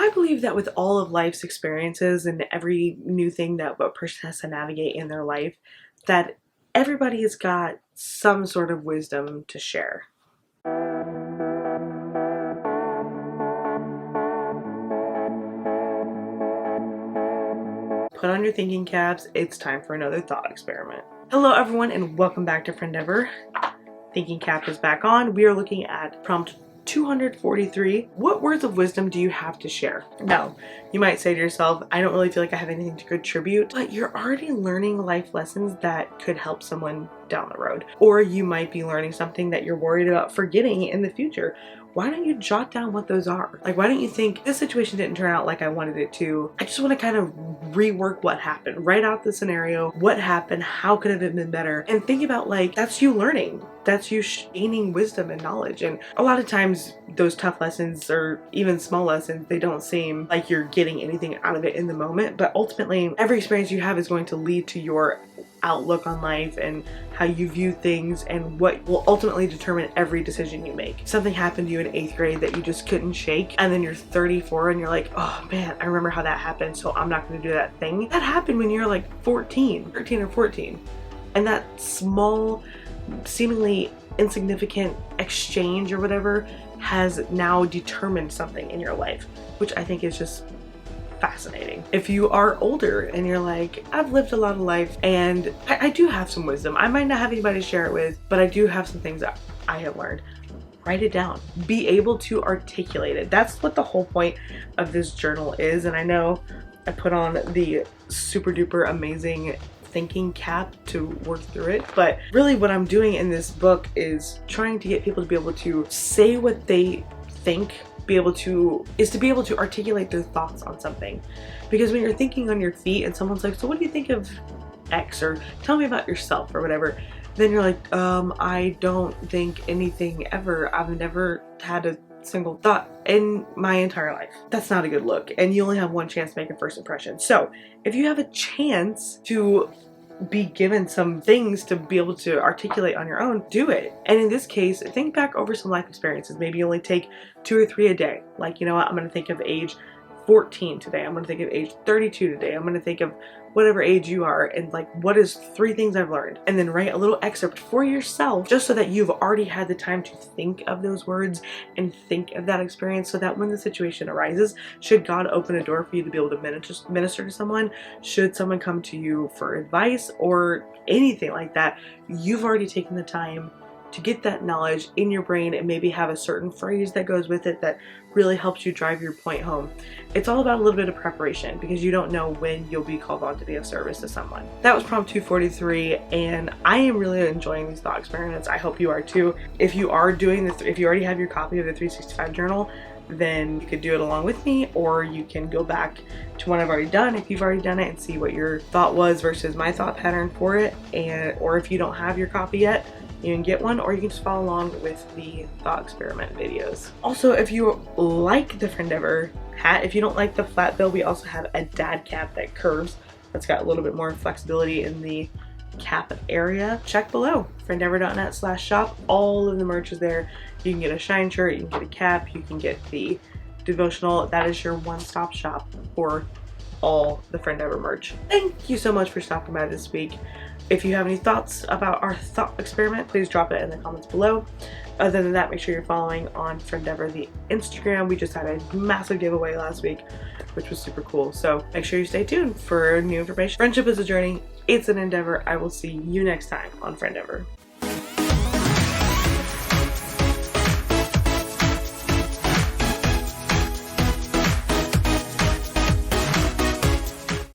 I believe that with all of life's experiences and every new thing that a person has to navigate in their life, that everybody has got some sort of wisdom to share. Put on your thinking caps, it's time for another thought experiment. Hello everyone and welcome back to Friendeavor. Thinking cap is back on. We are looking at prompt 243. What words of wisdom do you have to share? Now, you might say to yourself, I don't really feel like I have anything to contribute, but you're already learning life lessons that could help someone down the road. Or you might be learning something that you're worried about forgetting in the future. Why don't you jot down what those are? Like, why don't you think, this situation didn't turn out like I wanted it to. I just want to kind of rework what happened. Write out the scenario. What happened? How could it have been better? And think about, like, that's you learning. That's you gaining wisdom and knowledge. And a lot of times those tough lessons or even small lessons, they don't seem like you're getting anything out of it in the moment. But ultimately, every experience you have is going to lead to your outlook on life and how you view things and what will ultimately determine every decision you make. Something happened to you in 8th grade that you just couldn't shake, and then you're 34 and you're like, oh man, I remember how that happened, so I'm not going to do that thing. That happened when you're like 13 or 14. And that small, seemingly insignificant exchange or whatever has now determined something in your life, which I think is just fascinating. If you are older and you're like, I've lived a lot of life and I do have some wisdom. I might not have anybody to share it with, but I do have some things that I have learned. Write it down. Be able to articulate it. That's what the whole point of this journal is. And I know I put on the super duper amazing thinking cap to work through it, but really what I'm doing in this book is trying to get people to be able to say what they think, be able to articulate their thoughts on something. Because when you're thinking on your feet and someone's like, so what do you think of X, or tell me about yourself or whatever, then you're like, I don't think anything ever. I've never had a single thought in my entire life. That's not a good look, and you only have one chance to make a first impression. So if you have a chance to be given some things to be able to articulate on your own, do it. And in this case, think back over some life experiences. Maybe you only take 2 or 3 a day. Like, you know what, I'm going to think of age 14 today. I'm going to think of age 32 today. I'm going to think of whatever age you are and like, what is 3 things I've learned? And then write a little excerpt for yourself just so that you've already had the time to think of those words and think of that experience, so that when the situation arises, should God open a door for you to be able to minister to someone, should someone come to you for advice or anything like that, you've already taken the time to get that knowledge in your brain and maybe have a certain phrase that goes with it that really helps you drive your point home. It's all about a little bit of preparation because you don't know when you'll be called on to be of service to someone. That was prompt 243, and I am really enjoying these thought experiments. I hope you are too. If you are doing this, if you already have your copy of the 365 journal, then you could do it along with me, or you can go back to one I've already done if you've already done it and see what your thought was versus my thought pattern for it. And or if you don't have your copy yet, you can get one, or you can just follow along with the thought experiment videos. Also, if you like the Friendeavor hat, if you don't like the flat bill, we also have a dad cap that curves. That's got a little bit more flexibility in the cap area. Check below, frendevor.net/shop. All of the merch is there. You can get a shine shirt, you can get a cap, you can get the devotional. That is your one-stop shop for all the Friendeavor merch. Thank you so much for stopping by this week. If you have any thoughts about our thought experiment, please drop it in the comments below. Other than that, make sure you're following on Friendeavor, the Instagram. We just had a massive giveaway last week, which was super cool. So make sure you stay tuned for new information. Friendship is a journey. It's an endeavor. I will see you next time on Friendeavor.